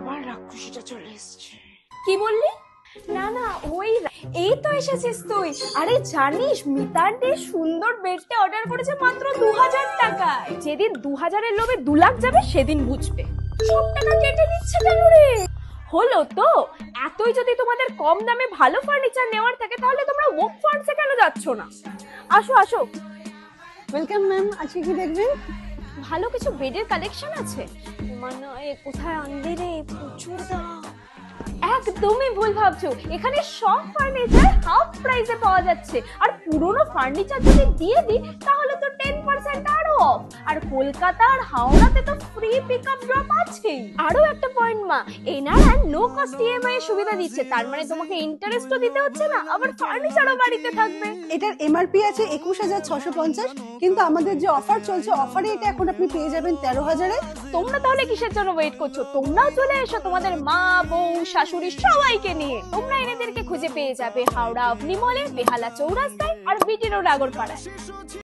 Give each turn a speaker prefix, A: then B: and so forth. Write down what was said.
A: আবার রাক্ষসীটা চলে এসেছে।
B: কি বললি? না না, ওই এই তো এসেছিস তুই। আরে জানিস মিতান্ডি সুন্দর বেডটা অর্ডার করেছে মাত্র 2000 টাকায়। যেদিন 2000-এর লোভে 2 লাখ যাবে সেদিন বুঝবে। সব টাকা কেটে নিচ্ছে কেন রে? হলো তো, এতই যদি তোমাদের কম দামে ভালো ফার্নিচার নেওয়ার থাকে তাহলে তোমরা ওয়াক ফার্নিচারে কেন যাচ্ছ না? আসো আসো।
A: ওয়েলকাম ম্যাম, আজকে কি দেখবেন?
B: ভালো কিছু বেডের কালেকশন আছে মানে কোথায় আনবে রে? প্রচুর দাম। একদমই ভুল ভাবছো, এখানে সব ফার্নিচার হাফ প্রাইসে পাওয়া যাচ্ছে। আর পুরনো ফার্নিচার যদি দিয়ে দিই তাহলে তো 10% আরো অফ। আর কলকাতা আর হাওড়াতে তো ফ্রি পিকআপ ড্রপ আছে। আরো একটা পয়েন্ট মা, এনারা নো কস্ট ইএমআই এর সুবিধা দিচ্ছে, তার মানে তোমাকে ইন্টারেস্টও দিতে হচ্ছে না, আবার ফার্নিচারও বাড়িতে থাকবে।
A: এটার এমআরপি আছে 21650, কিন্তু আমাদের যে অফার চলছে, অফারে এটা এখন আপনি পেয়ে যাবেন 13000-এ।
B: তোমরা তাহলে কিসের জন্য ওয়েট করছো? তোমরাও চলে এসো তোমাদের মা, বউ, শাশুড়ি সবাইকে নিয়ে। তোমরা এনাদেরকে খুঁজে পেয়ে যাবে হাওড়া অবনি মলে, বেহালা চৌরাস্তায় আর বিটি রোড আগরপাড়ায়।